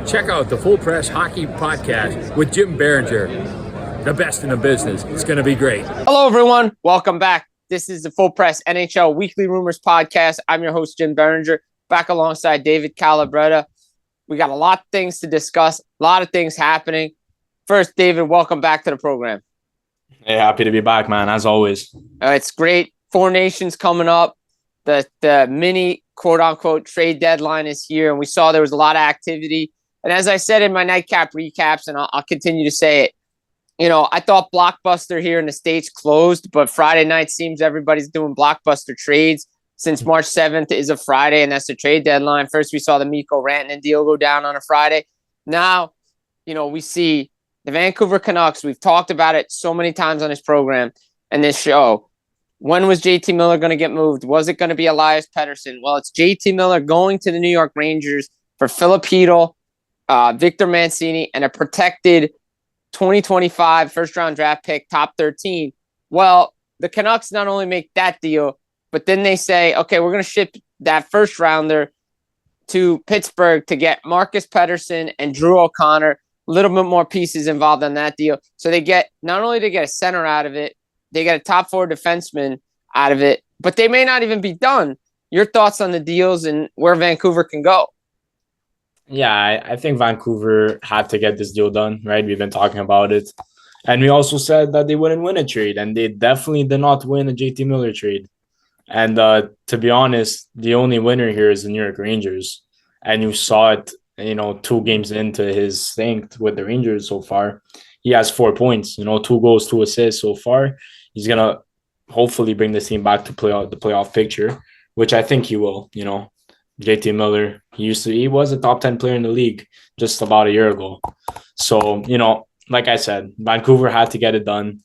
Check out the Full Press Hockey Podcast with Jim Biringer, the best in the business. It's going to be great. Hello, everyone. Welcome back. This is the Full Press NHL Weekly Rumors Podcast. I'm your host, Jim Biringer, back alongside David Calabretta. We got a lot of things to discuss, a lot of things happening. First, David, welcome back to the program. Hey, happy to be back, man, as always. It's great. Four Nations coming up. The mini quote-unquote trade deadline is here, and we saw there was a lot of activity. And as I said in my nightcap recaps, and I'll continue to say it, you know, I thought Blockbuster here in the States closed, but Friday night seems everybody's doing Blockbuster trades since March 7th is a Friday, and that's the trade deadline. First, we saw the Mikko Rantanen deal go down on a Friday. Now, you know, we see the Vancouver Canucks. We've talked about it so many times on this program and this show. When was JT Miller going to get moved? Was it going to be Elias Pettersson? Well, it's JT Miller going to the New York Rangers for Filipino, Victor Mancini, and a protected 2025 first-round draft pick, top 13. Well, the Canucks not only make that deal, but then they say, okay, we're going to ship that first-rounder to Pittsburgh to get Marcus Pettersson and Drew O'Connor. A little bit more pieces involved on that deal. So they get, not only they get a center out of it, they get a top four defenseman out of it, but they may not even be done. Your thoughts on the deals and where Vancouver can go? Yeah, I think Vancouver had to get this deal done, right? We've been talking about it. And we also said that they wouldn't win a trade, and they definitely did not win a JT Miller trade. And to be honest, the only winner here is the New York Rangers. And you saw it, you know, 2 games into his thing with the Rangers so far. He has 4 points, 2 goals, 2 assists so far. He's going to hopefully bring the team back to the playoff picture, which I think he will. JT Miller, he was a top 10 player in the league just about a year ago. So, like I said, Vancouver had to get it done.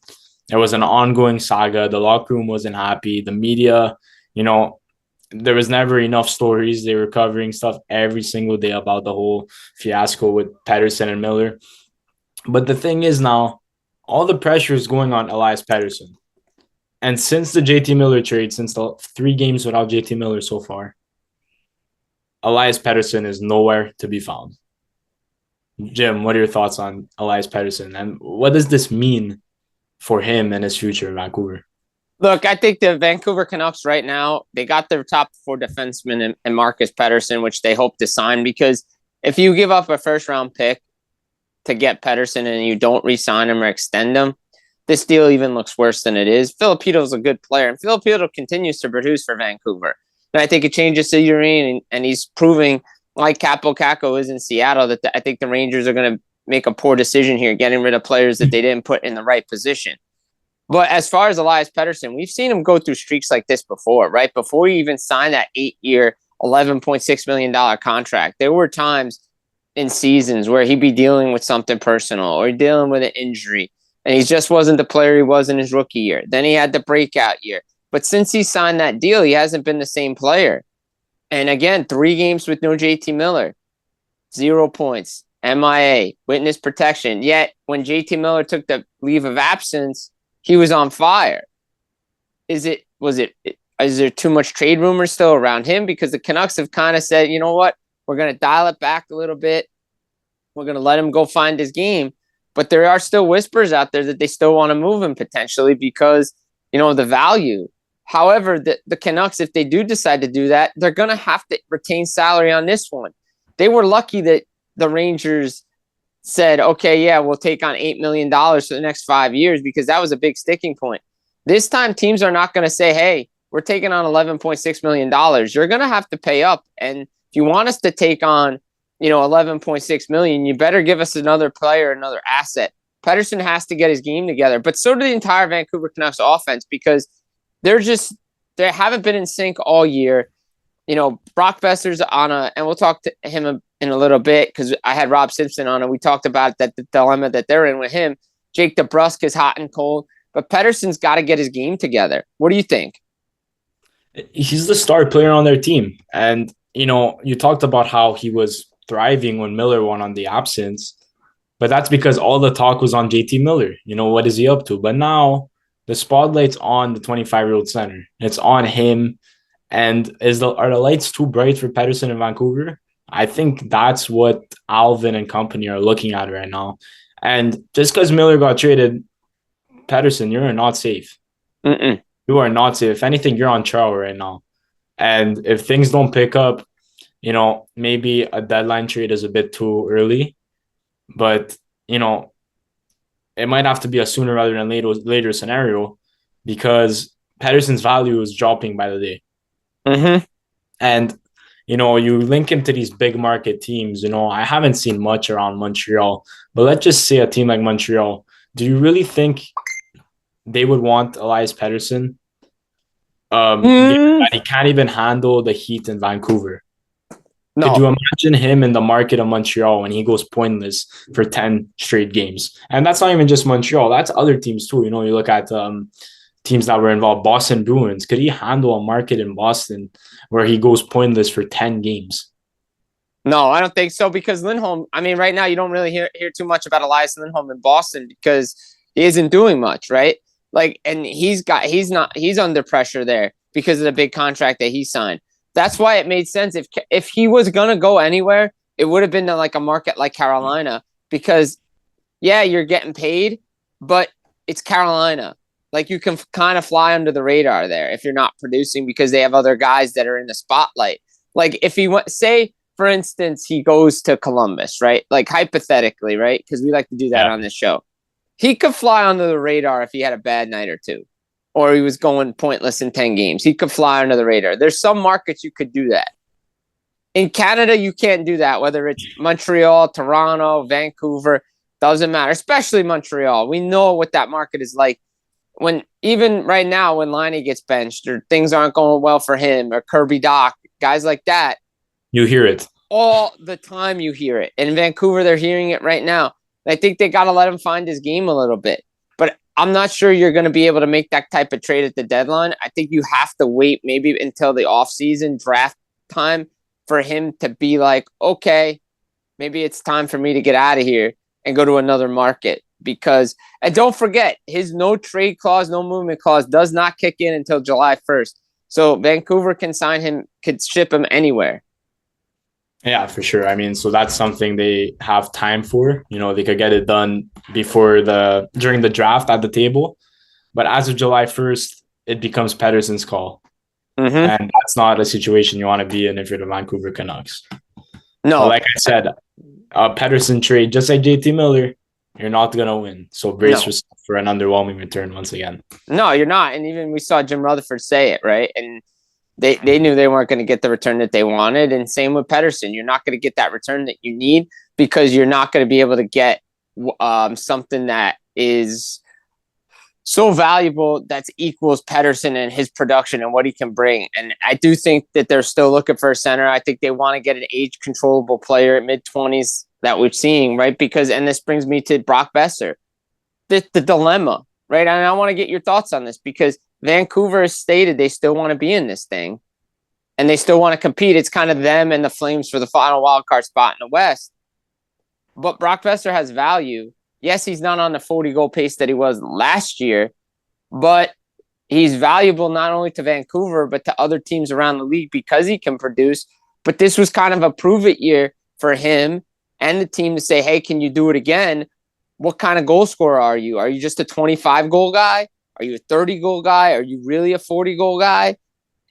It was an ongoing saga. The locker room wasn't happy. The media, there was never enough stories. They were covering stuff every single day about the whole fiasco with Pettersson and Miller. But the thing is now, all the pressure is going on Elias Pettersson. And since the JT Miller trade, since the 3 games without JT Miller so far, Elias Pettersson is nowhere to be found. Jim, what are your thoughts on Elias Pettersson? And what does this mean for him and his future in Vancouver? Look, I think the Vancouver Canucks right now, they got their top 4 defensemen and Marcus Pettersson, which they hope to sign, because if you give up a first-round pick to get Pettersson and you don't re-sign him or extend him, this deal even looks worse than it is. Filipino's a good player, and Filipino continues to produce for Vancouver. And I think it changes to Urine, and he's proving, like Capo Caco is in Seattle, that I think the Rangers are going to make a poor decision here, getting rid of players that they didn't put in the right position. But as far as Elias Pettersson, we've seen him go through streaks like this before, right? Before he even signed that 8-year, $11.6 million contract, there were times in seasons where he'd be dealing with something personal or dealing with an injury, and he just wasn't the player he was in his rookie year. Then he had the breakout year. But since he signed that deal, he hasn't been the same player. And again, 3 games with no JT Miller, 0 points, MIA, witness protection. Yet when JT Miller took the leave of absence, he was on fire. Is there too much trade rumors still around him? Because the Canucks have kind of said, you know what, we're going to dial it back a little bit. We're going to let him go find his game. But there are still whispers out there that they still want to move him potentially because, the value. However, the Canucks, if they do decide to do that, they're going to have to retain salary on this one. They were lucky that the Rangers said, okay, yeah, we'll take on $8 million for the next 5 years, because that was a big sticking point. This time, teams are not going to say, hey, we're taking on $11.6 million. You're going to have to pay up. And if you want us to take on, $11.6 million, you better give us another player, another asset. Pettersson has to get his game together, but so do the entire Vancouver Canucks offense, because they haven't been in sync all year. Brock Boeser's on and we'll talk to him in a little bit because I had Rob Simpson on and we talked about the dilemma that they're in with him. Jake DeBrusk is hot and cold, but Pettersson's got to get his game together. What do you think? He's the star player on their team. And, you talked about how he was thriving when Miller won on the absence, but that's because all the talk was on JT Miller. What is he up to? But now the spotlight's on the 25-year-old center. It's on him. And are the lights too bright for Pettersson in Vancouver? I think that's what Alvin and company are looking at right now. And just because Miller got traded, Pettersson, you're not safe. Mm-mm. You are not safe. If anything, you're on trial right now. And if things don't pick up, maybe a deadline trade is a bit too early. But, it might have to be a sooner rather than later scenario because Pettersson's value is dropping by the day. Mm-hmm. And, you link him to these big market teams. I haven't seen much around Montreal, but let's just say a team like Montreal. Do you really think they would want Elias Pettersson? He can't even handle the heat in Vancouver. No. Could you imagine him in the market of Montreal when he goes pointless for 10 straight games? And that's not even just Montreal. That's other teams too. You look at teams that were involved. Boston Bruins. Could he handle a market in Boston where he goes pointless for 10 games? No, I don't think so because Lindholm, right now you don't really hear too much about Elias Lindholm in Boston because he isn't doing much, right? And he's under pressure there because of the big contract that he signed. That's why it made sense. If he was going to go anywhere, it would have been to like a market like Carolina because, yeah, you're getting paid, but it's Carolina. Like you can kind of fly under the radar there if you're not producing because they have other guys that are in the spotlight. Like if he went, say, for instance, he goes to Columbus, right? Like hypothetically, right? Because we like to do that on this show. He could fly under the radar if he had a bad night or two. Or he was going pointless in 10 games. He could fly under the radar. There's some markets you could do that. In Canada, you can't do that, whether it's Montreal, Toronto, Vancouver, doesn't matter, especially Montreal. We know what that market is like. When even right now, when Laine gets benched or things aren't going well for him or Kirby Dach, guys like that. You hear it. All the time you hear it. And in Vancouver, they're hearing it right now. I think they got to let him find his game a little bit. But I'm not sure you're going to be able to make that type of trade at the deadline. I think you have to wait maybe until the offseason draft time for him to be like, okay, maybe it's time for me to get out of here and go to another market. And don't forget, his no trade clause, no movement clause does not kick in until July 1st. So Vancouver can sign him, could ship him anywhere. Yeah, for sure. So that's something they have time for. They could get it done during the draft at the table. But as of July 1st, it becomes Pettersson's call. Mm-hmm. And that's not a situation you want to be in if you're the Vancouver Canucks. No. But like I said, a Pettersson trade, just like JT Miller, you're not going to win. So brace yourself for an underwhelming return once again. No, you're not. And even we saw Jim Rutherford say it, right? And They knew they weren't going to get the return that they wanted. And same with Pettersson. You're not going to get that return that you need because you're not going to be able to get something that is so valuable that equals Pettersson and his production and what he can bring. And I do think that they're still looking for a center. I think they want to get an age-controllable player at mid-20s that we're seeing, right? And this brings me to Brock Boeser. The dilemma, right? And I want to get your thoughts on this because Vancouver has stated they still want to be in this thing and they still want to compete. It's kind of them and the Flames for the final wildcard spot in the West. But Brock Boeser has value. Yes, he's not on the 40-goal pace that he was last year, but he's valuable not only to Vancouver, but to other teams around the league because he can produce. But this was kind of a prove-it year for him and the team to say, hey, can you do it again? What kind of goal scorer are you? Are you just a 25-goal guy? Are you a 30-goal guy? Are you really a 40-goal guy?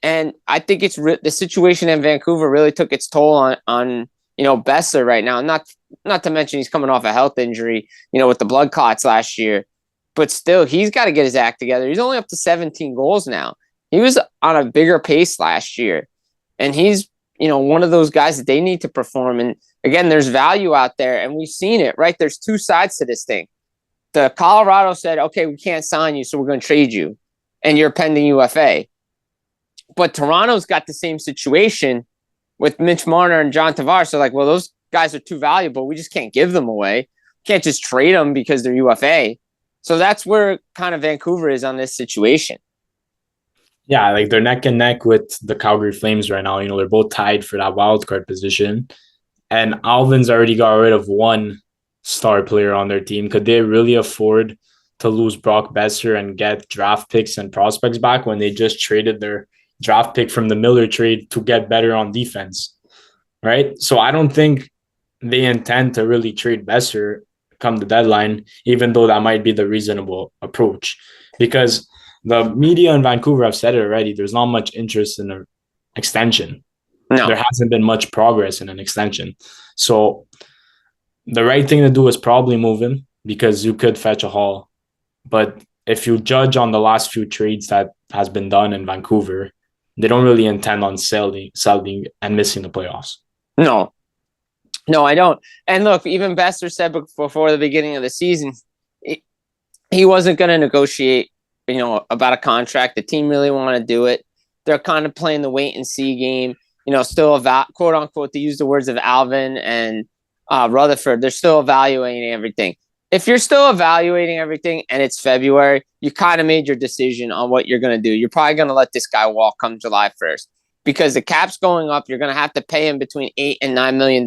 And I think it's the situation in Vancouver really took its toll on Boeser right now. Not to mention he's coming off a health injury, with the blood clots last year. But still, he's got to get his act together. He's only up to 17 goals now. He was on a bigger pace last year. And he's, one of those guys that they need to perform. And again, there's value out there. And we've seen it, right? There's two sides to this thing. The Colorado said, okay, we can't sign you, so we're going to trade you. And you're pending UFA. But Toronto's got the same situation with Mitch Marner and John Tavares. So like, well, those guys are too valuable. We just can't give them away. Can't just trade them because they're UFA. So that's where kind of Vancouver is on this situation. Yeah, like they're neck and neck with the Calgary Flames right now. They're both tied for that wild card position. And Alvin's already got rid of one star player on their team. Could they really afford to lose Brock Boeser and get draft picks and prospects back when they just traded their draft pick from the Miller trade to get better on defense? right? So I don't think they intend to really trade Boeser come the deadline, even though that might be the reasonable approach. Because the media in Vancouver have said it already, there's not much interest in an extension. No. There hasn't been much progress in an extension. So the right thing to do is probably move him because you could fetch a haul. But if you judge on the last few trades that has been done in Vancouver, they don't really intend on selling and missing the playoffs. No, I don't. And look, even Boeser said before the beginning of the season, he wasn't going to negotiate, about a contract. The team really want to do it. They're kind of playing the wait and see game. Still quote unquote, they use the words of Alvin and Rutherford. They're still evaluating everything. If you're still evaluating everything and it's February, you kind of made your decision on what you're going to do. You're probably going to let this guy walk come July 1st because the cap's going up. You're going to have to pay him between $8 and $9 million.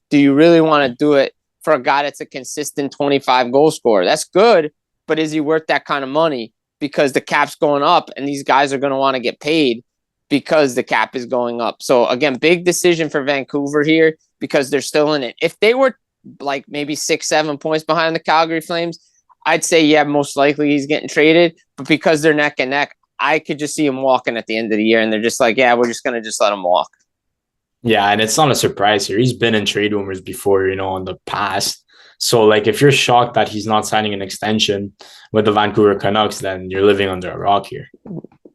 Do you really want to do it for a guy that's a consistent 25 goal scorer? That's good, but is he worth that kind of money? Because the cap's going up and these guys are going to want to get paid because the cap is going up. So again, big decision for Vancouver here because they're still in it. If they were like maybe 6-7 points behind the Calgary Flames, I'd say, yeah, most likely he's getting traded. But because they're neck and neck, I could just see him walking at the end of the year. And they're just like, yeah, we're just going to just let him walk. Yeah, and it's not a surprise here. He's been in trade rumors before, in the past. So, like, if you're shocked that he's not signing an extension with the Vancouver Canucks, then you're living under a rock here.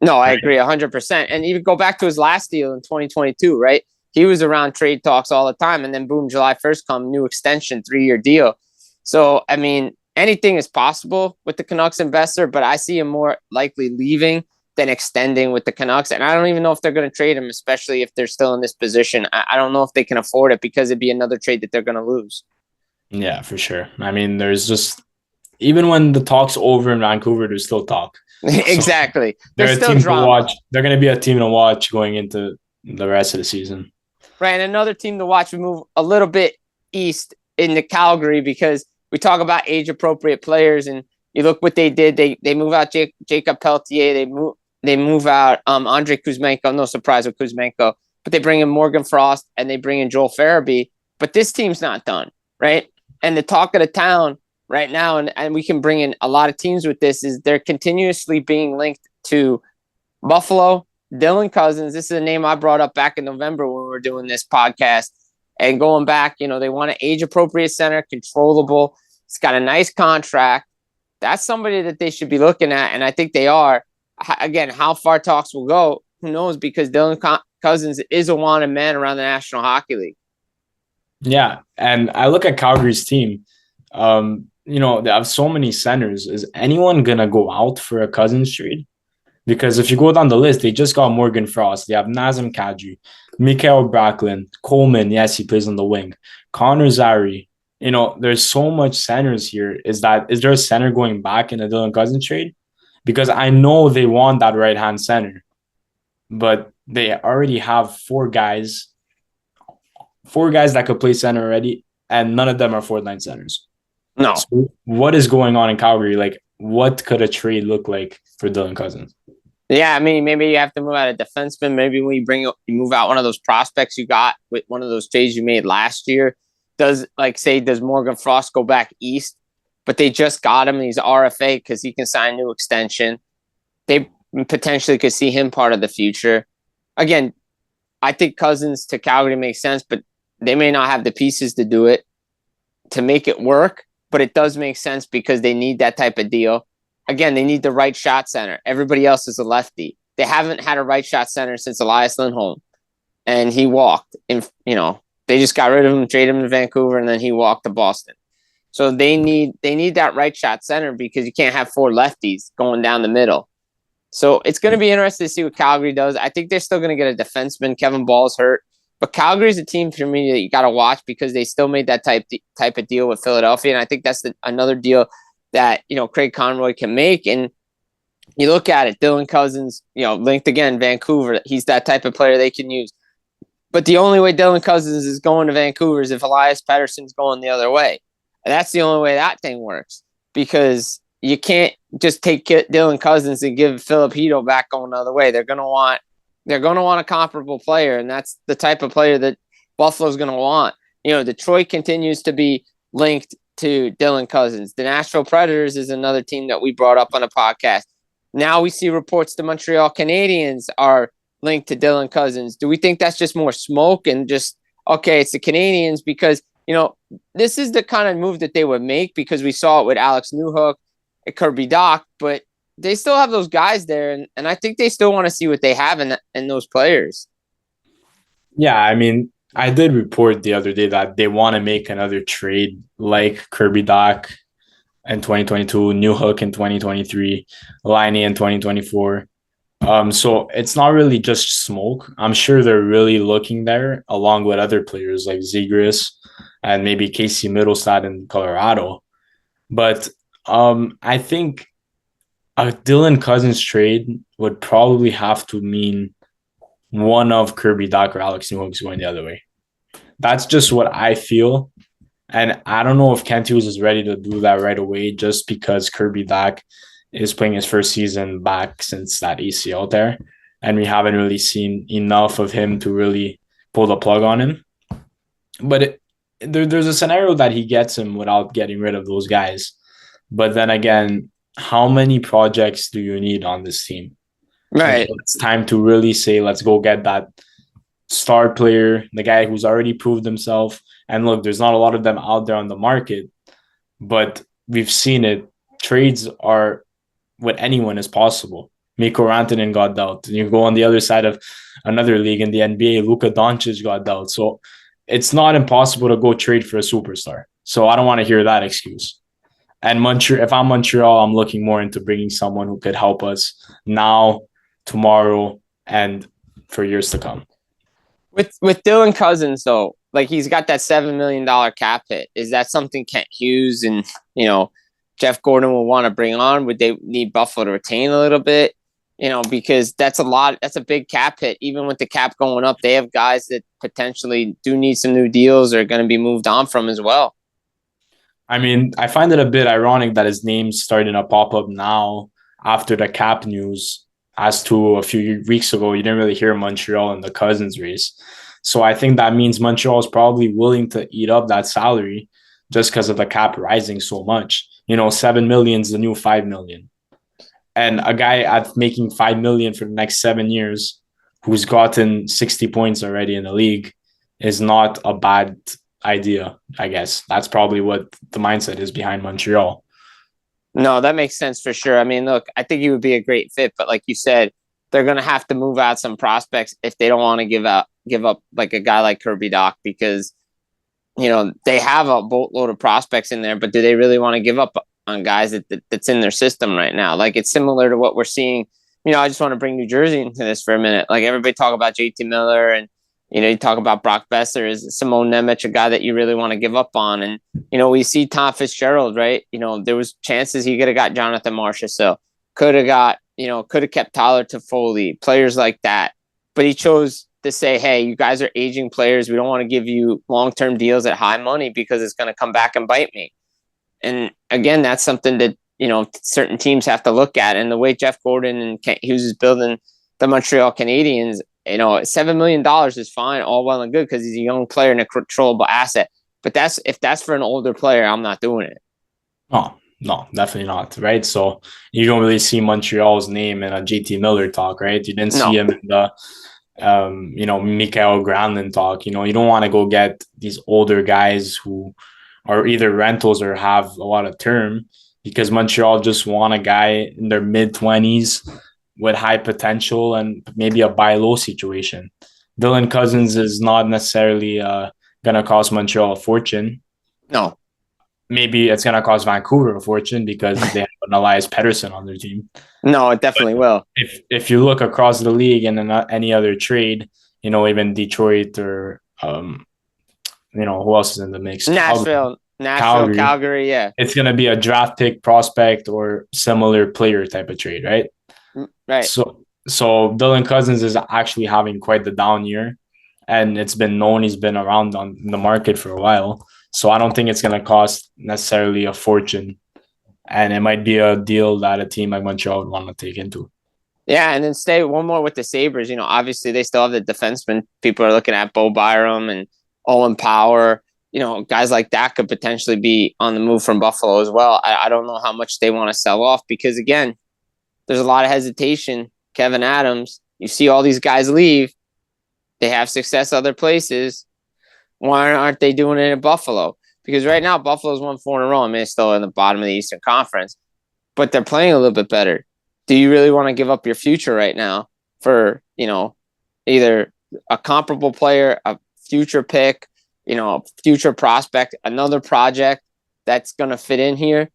No, I agree 100%. And even go back to his last deal in 2022, right? He was around trade talks all the time. And then boom, July 1st come, new extension, 3-year deal. So, I mean, anything is possible with the Canucks and Boeser, but I see him more likely leaving than extending with the Canucks. And I don't even know if they're going to trade him, especially if they're still in this position. I don't know if they can afford it because it'd be another trade that they're going to lose. Yeah, for sure. I mean, there's just, even when the talk's over in Vancouver, there's still talk. Exactly. So they're still a team drama. to watch. They're going to be a team to watch going into the rest of the season. Right. And another team to watch, we move a little bit east into Calgary because we talk about age-appropriate players, and you look what they did. They move out Jacob Pelletier. They move out Andrei Kuzmenko. No surprise with Kuzmenko. But they bring in Morgan Frost, and they bring in Joel Farabee. But this team's not done, right? And the talk of the town right now, and we can bring in a lot of teams with this, is they're continuously being linked to Buffalo, Dylan Cozens. This is a name I brought up back in November when we were doing this podcast. And going back, they want an age-appropriate center, controllable. He's got a nice contract. That's somebody that they should be looking at, and I think they are. Again, how far talks will go, who knows, because Dylan Cozens is a wanted man around the National Hockey League. Yeah, and I look at Calgary's team. They have so many centers. Is anyone going to go out for a Cozens trade? Because if you go down the list, they just got Morgan Frost. They have Nazem Kadri, Mikael Backlund, Coleman. Yes, he plays on the wing. Connor Zary. There's so much centers here. Is there a center going back in a Dylan Cozens trade? Because I know they want that right-hand center, but they already have four guys that could play center already, and none of them are fourth-line centers. No. So what is going on in Calgary? Like, what could a trade look like for Dylan Cozens? Yeah, I mean, maybe you have to move out a defenseman. Maybe when you move out one of those prospects you got with one of those trades you made last year. Does Morgan Frost go back east? But they just got him, and he's RFA because he can sign a new extension. They potentially could see him part of the future. Again, I think Cozens to Calgary makes sense, but they may not have the pieces to do it, to make it work. But it does make sense because they need that type of deal. Again, they need the right shot center. Everybody else is a lefty. They haven't had a right shot center since Elias Lindholm, and he walked. They just got rid of him, traded him to Vancouver, and then he walked to Boston. So they need that right shot center because you can't have four lefties going down the middle. So it's going to be interesting to see what Calgary does. I think they're still going to get a defenseman. Kevin Ball's hurt. But Calgary's a team for me that you got to watch because they still made that type of deal with Philadelphia. And I think that's another deal that, Craig Conroy can make. And you look at it, Dylan Cozens, linked again, Vancouver. He's that type of player they can use. But the only way Dylan Cozens is going to Vancouver is if Elias Pettersson's going the other way. And that's the only way that thing works because you can't just take Dylan Cozens and give Philip Hito back going the other way. They're going to want a comparable player, and that's the type of player that Buffalo's going to want. Detroit continues to be linked to Dylan Cozens. The Nashville Predators is another team that we brought up on a podcast. Now we see reports the Montreal Canadiens are linked to Dylan Cozens. Do we think that's just more smoke and just, okay, it's the Canadiens? Because, this is the kind of move that they would make, because we saw it with Alex Newhook and Kirby Dach, but they still have those guys there, and I think they still want to see what they have in those players. Yeah, I mean, I did report the other day that they want to make another trade like Kirby Dach in 2022, Newhook in 2023, Laine in 2024. So it's not really just smoke. I'm sure they're really looking there, along with other players like Zegras and maybe Casey Middlestad in Colorado. But I think a Dylan Cozens trade would probably have to mean one of Kirby Dach or Alex Newhook is going the other way. That's just what I feel. And I don't know if Kent Hughes is ready to do that right away, just because Kirby Dach is playing his first season back since that ACL there. And we haven't really seen enough of him to really pull the plug on him. But there's a scenario that he gets him without getting rid of those guys. But then again, how many projects do you need on this team? Right. So it's time to really say, let's go get that star player, the guy who's already proved himself. And look, there's not a lot of them out there on the market, but we've seen it. Trades are what anyone is possible. Mikko Rantanen got dealt. And you go on the other side of another league in the NBA, Luka Doncic got dealt. So it's not impossible to go trade for a superstar. So I don't want to hear that excuse. And if I'm Montreal, I'm looking more into bringing someone who could help us now, tomorrow, and for years to come. With Dylan Cozens, though, like, he's got that $7 million cap hit. Is that something Kent Hughes and, Jeff Gordon will want to bring on? Would they need Buffalo to retain a little bit? Because that's a lot. That's a big cap hit. Even with the cap going up, they have guys that potentially do need some new deals or are going to be moved on from as well. I mean, I find it a bit ironic that his name's starting to pop up now after the cap news, as to a few weeks ago, you didn't really hear Montreal in the Cozens race. So I think that means Montreal is probably willing to eat up that salary just because of the cap rising so much. $7 million is the new $5 million. And a guy at making $5 million for the next 7 years who's gotten 60 points already in the league is not a bad idea, I guess. That's probably what the mindset is behind Montreal. No, that makes sense for sure. I mean, look, I think he would be a great fit, but like you said, they're going to have to move out some prospects if they don't want to give up like a guy like Kirby Dach, because, they have a boatload of prospects in there, but do they really want to give up on guys that's in their system right now? Like, it's similar to what we're seeing. I just want to bring New Jersey into this for a minute. Like, everybody talk about JT Miller and, you talk about Brock Boeser. Is Simone Nemec a guy that you really want to give up on? And, we see Tom Fitzgerald, right? There was chances he could have got Jonathan Marchessault, could have kept Tyler Toffoli, players like that. But he chose to say, hey, you guys are aging players. We don't want to give you long-term deals at high money because it's going to come back and bite me. And again, that's something that, certain teams have to look at. And the way Jeff Gordon and Kent Hughes is building the Montreal Canadiens, $7 million is fine, all well and good, because he's a young player and a controllable asset. But if that's for an older player, I'm not doing it. Oh, no, definitely not. Right. So you don't really see Montreal's name in a JT Miller talk, right? You didn't see him in the, Mikael Granlund talk. You don't want to go get these older guys who are either rentals or have a lot of term, because Montreal just want a guy in their mid-20s with high potential and maybe a buy low situation. Dylan Cozens is not necessarily going to cost Montreal a fortune. No. Maybe it's going to cost Vancouver a fortune because they have an Elias Pettersson on their team. No, it definitely will. If you look across the league and in any other trade, even Detroit or, who else is in the mix? Nashville, Calgary, yeah. It's going to be a draft pick, prospect, or similar player type of trade, right? Right. So Dylan Cozens is actually having quite the down year, and it's been known he's been around on the market for a while. So I don't think it's going to cost necessarily a fortune, and it might be a deal that a team like Montreal would want to take into. Yeah, and then stay one more with the Sabres. Obviously they still have the defenseman. People are looking at Bo Byram and Owen Power, guys like that could potentially be on the move from Buffalo as well. I don't know how much they want to sell off because, again, there's a lot of hesitation. Kevin Adams, you see all these guys leave. They have success other places. Why aren't they doing it in Buffalo? Because right now, Buffalo's won 4 in a row. I mean, it's still in the bottom of the Eastern Conference, but they're playing a little bit better. Do you really want to give up your future right now for, either a comparable player, a future pick, a future prospect, another project that's going to fit in here?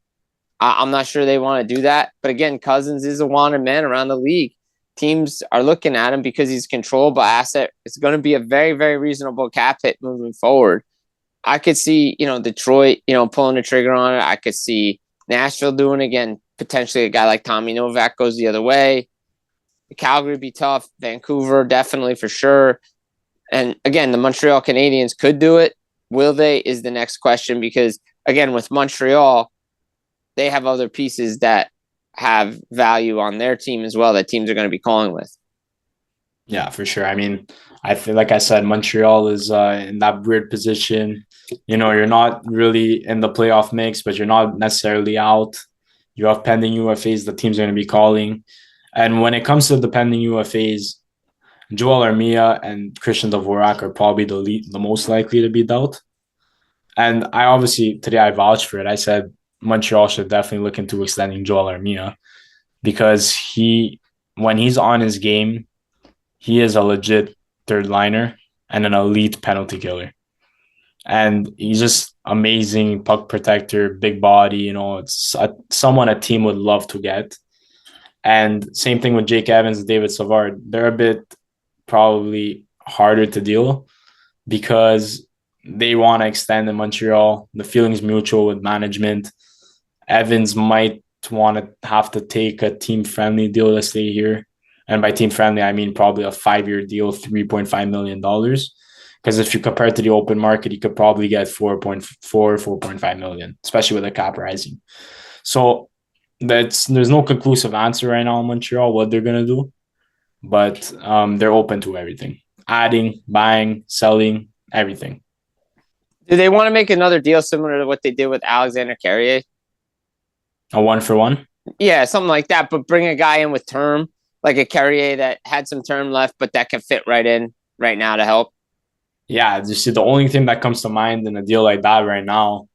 I'm not sure they want to do that. But again, Cozens is a wanted man around the league. Teams are looking at him because he's a controllable asset. It's going to be a very, very reasonable cap hit moving forward. I could see, Detroit, pulling the trigger on it. I could see Nashville doing it again. Potentially a guy like Tommy Novak goes the other way. Calgary would be tough. Vancouver, definitely for sure. And again, the Montreal Canadiens could do it. Will they is the next question because, again, with Montreal, they have other pieces that have value on their team as well that teams are going to be calling with. Yeah, for sure. I mean, I feel like I said, Montreal is in that weird position. You're not really in the playoff mix, but you're not necessarily out. You have pending UFAs the teams are going to be calling. And when it comes to the pending UFAs, Joel Armia and Christian Dvorak are probably the most likely to be dealt. And today I vouched for it. I said Montreal should definitely look into extending Joel Armia because when he's on his game, he is a legit third liner and an elite penalty killer. And he's just amazing puck protector, big body. It's someone a team would love to get. And same thing with Jake Evans and David Savard. They're a bit probably harder to deal because they want to extend in Montreal. The feeling's mutual with management. Evans might want to have to take a team-friendly deal to stay here. And by team-friendly, I mean probably a 5-year deal, $3.5 million. Because if you compare it to the open market, you could probably get 4.5 million, especially with the cap rising. So there's no conclusive answer right now in Montreal what they're going to do. But they're open to everything. Adding, buying, selling, everything. Do they want to make another deal similar to what they did with Alexander Carrier? A 1-for-1? Yeah, something like that, but bring a guy in with term, like a Carrier that had some term left, but that can fit right in right now to help. Yeah, you see, the only thing that comes to mind in a deal like that right now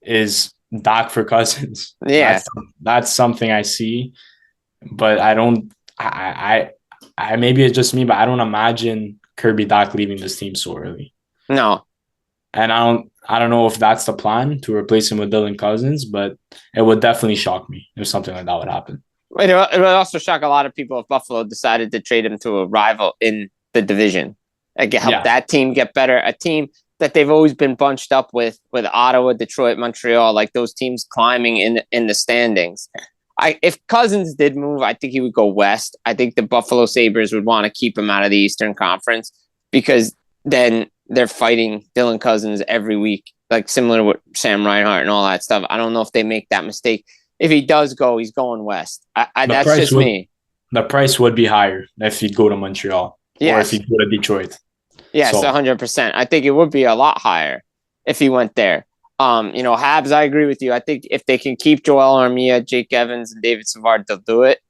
is Dak for Cozens. Yeah. That's something I see, but I maybe it's just me, but I don't imagine Kirby Dak leaving this team so early. No. And I don't know if that's the plan to replace him with Dylan Cozens, but it would definitely shock me if something like that would happen. It would also shock a lot of people if Buffalo decided to trade him to a rival in the division. Help that team get better. A team that they've always been bunched up with Ottawa, Detroit, Montreal, like those teams climbing in the standings. If Cozens did move, I think he would go west. I think the Buffalo Sabres would want to keep him out of the Eastern Conference because then they're fighting Dylan Cozens every week, like similar to what Sam Reinhart and all that stuff. I don't know if they make that mistake. If he does go, he's going west. That's just me. The price would be higher if he'd go to Montreal or if he'd go to Detroit. Yes, 100%. I think it would be a lot higher if he went there. Habs, I agree with you. I think if they can keep Joel Armia, Jake Evans, and David Savard, they'll do it.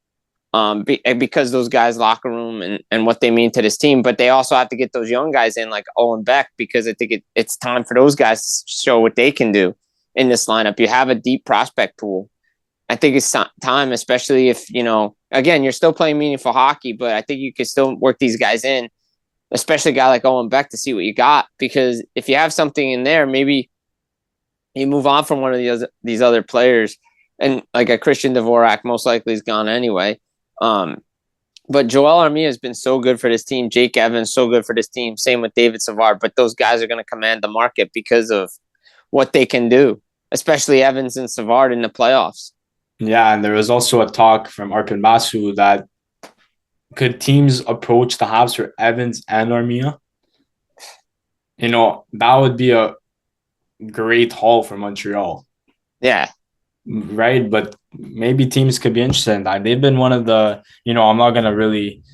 Because those guys' locker room and what they mean to this team. But they also have to get those young guys in like Owen Beck because I think it's time for those guys to show what they can do in this lineup. You have a deep prospect pool. I think it's time, especially if, again, you're still playing meaningful hockey, but I think you can still work these guys in, especially a guy like Owen Beck to see what you got. Because if you have something in there, maybe you move on from one of these other players. And like a Christian Dvorak most likely is gone anyway. But Joel Armia has been so good for this team. Jake Evans, so good for this team. Same with David Savard. But those guys are going to command the market because of what they can do, especially Evans and Savard in the playoffs. Yeah, and there was also a talk from Arpin Basu that could teams approach the Habs for Evans and Armia? That would be a great haul for Montreal. Yeah. Right, but maybe teams could be interested in that. They've been one of the, I'm not going to really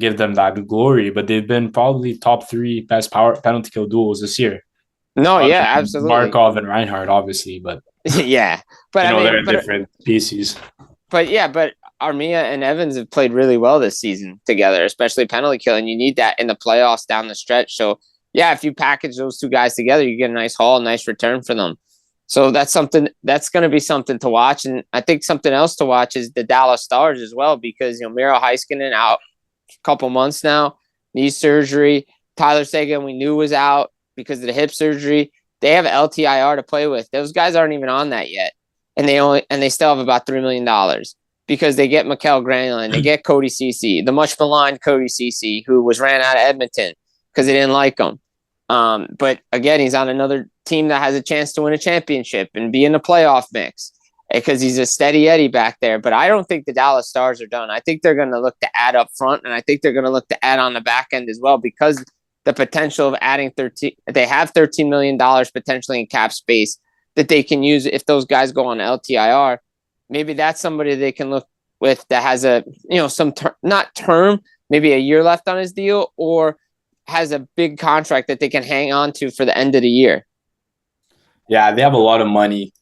give them that glory, but they've been probably top 3 best power penalty kill duels this year. No, Other yeah, than absolutely. Markov and Reinhardt, obviously, but Yeah. But I they're mean, in different species. but yeah, but Armia and Evans have played really well this season together, especially penalty killing. You need that in the playoffs down the stretch. So yeah, if you package those two guys together, you get a nice haul, nice return for them. So that's going to be something to watch. And I think something else to watch is the Dallas Stars as well, because Miro Heiskanen out a couple months now, knee surgery. Tyler Seguin we knew was out because of the hip surgery. They have LTIR to play with. Those guys aren't even on that yet, and they still have about $3 million because they get Mikael Granlund, they get Cody Ceci, the much maligned Cody Ceci, who was ran out of Edmonton because they didn't like him. But again, he's on another team that has a chance to win a championship and be in the playoff mix because he's a steady Eddie back there. But I don't think the Dallas Stars are done. I think they're going to look to add up front, and I think they're going to look to add on the back end as well, because the potential of adding they have $13 million potentially in cap space that they can use if those guys go on LTIR. Maybe that's somebody they can look with that has a, some not term, maybe a year left on his deal, or has a big contract that they can hang on to for the end of the year. Yeah, they have a lot of money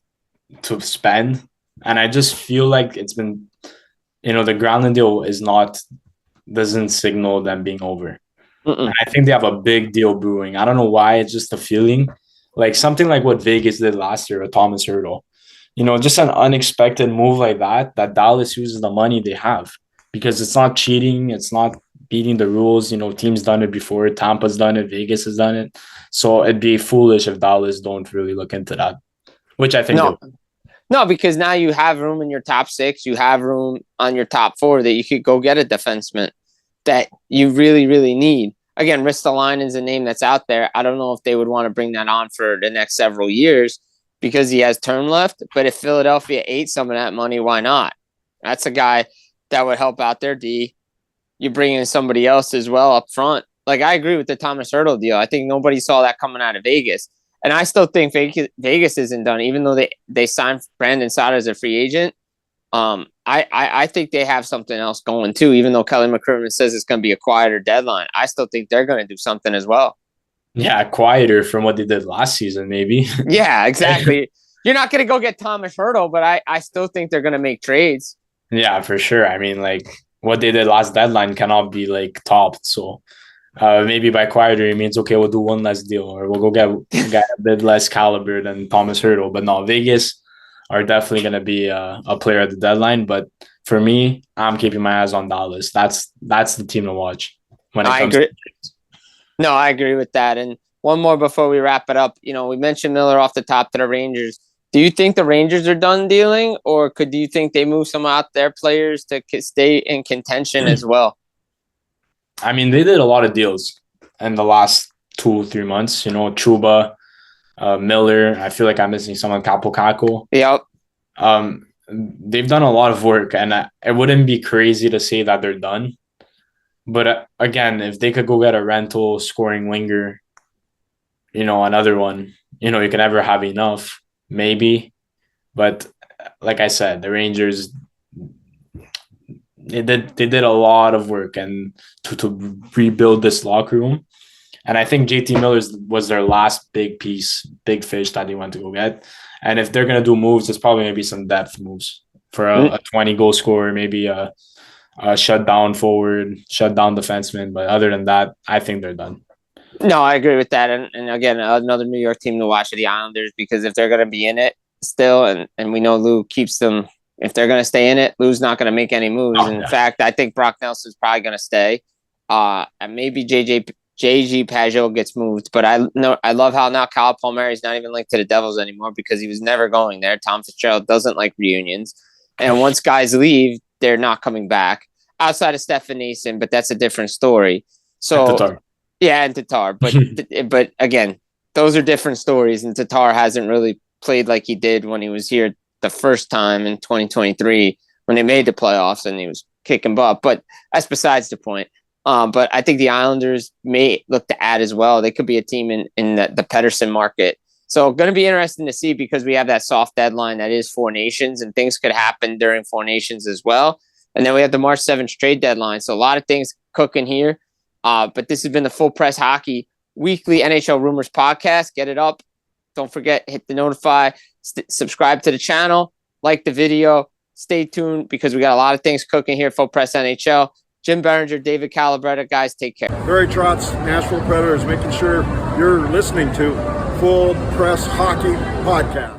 to spend. And I just feel like it's been, the Granlund deal doesn't signal them being over. And I think they have a big deal brewing. I don't know why. It's just a feeling. Like something like what Vegas did last year with Thomas Hertl. Just an unexpected move like that Dallas uses the money they have, because it's not cheating. It's not beating the rules. Teams done it before. Tampa's done it. Vegas has done it. So it'd be foolish if Dallas don't really look into that, which I think No, because now you have room in your top 6. You have room on your top 4 that you could go get a defenseman that you really, really need. Again, Ristolainen is a name that's out there. I don't know if they would want to bring that on for the next several years because he has term left. But if Philadelphia ate some of that money, why not? That's a guy that would help out their D. You bring in somebody else as well up front. Like, I agree with the Thomas Hertl deal. I think nobody saw that coming out of Vegas. And I still think Vegas isn't done, even though they signed Brandon Saad as a free agent. I think they have something else going too, even though Kelly McCrimmon says it's going to be a quieter deadline. I still think they're going to do something as well. Yeah, quieter from what they did last season, maybe. Yeah, exactly. You're not going to go get Thomas Hertl, but I still think they're going to make trades. Yeah, for sure. I mean, like, what they did last deadline cannot be like topped. So maybe by quieter, it means, okay, we'll do one less deal, or we'll go get a bit less caliber than Thomas Hertl. But no, Vegas are definitely going to be a player at the deadline. But for me, I'm keeping my eyes on Dallas. That's the team to watch when it comes to No, I agree with that. And one more before we wrap it up. We mentioned Miller off the top to the Rangers. Do you think the Rangers are done dealing, or do you think they move some out their players to stay in contention as well? I mean, they did a lot of deals in the last 2-3 months. Chuba, Miller. I feel like I'm missing someone. Capo. Yep. They've done a lot of work, and it wouldn't be crazy to say that they're done. But again, if they could go get a rental scoring winger, another one, you can never have enough, maybe. But like I said, the Rangers, they did a lot of work and to rebuild this locker room. And I think JT Miller was their last big piece, big fish that they went to go get. And if they're going to do moves, it's probably going to be some depth moves for a 20-goal scorer, maybe a shutdown forward, shutdown defenseman. But other than that, I think they're done. No, I agree with that. And again, another New York team to watch are the Islanders, because if they're going to be in it still, and we know Lou keeps them, if they're going to stay in it, Lou's not going to make any moves. In fact, I think Brock Nelson's probably going to stay. And maybe JG Pajot gets moved. But I love how now Kyle Palmieri's not even linked to the Devils anymore, because he was never going there. Tom Fitzgerald doesn't like reunions. And once guys leave, they're not coming back. Outside of Stefan Nason, but that's a different story. So, and Tatar. But again, those are different stories. And Tatar hasn't really played like he did when he was here the first time in 2023 when they made the playoffs and he was kicking butt. But that's besides the point. But I think the Islanders may look to add as well. They could be a team in the Pettersson market. So going to be interesting to see, because we have that soft deadline that is Four Nations, and things could happen during Four Nations as well. And then we have the March 7th trade deadline. So a lot of things cooking here. But this has been the Full Press Hockey weekly NHL Rumors podcast. Get it up. Don't forget, hit the notify, subscribe to the channel, like the video. Stay tuned because we got a lot of things cooking here. Full Press NHL. Jim Biringer, David Calabretta. Guys, take care. Barry Trotz, Nashville Predators, making sure you're listening to Full Press Hockey Podcast.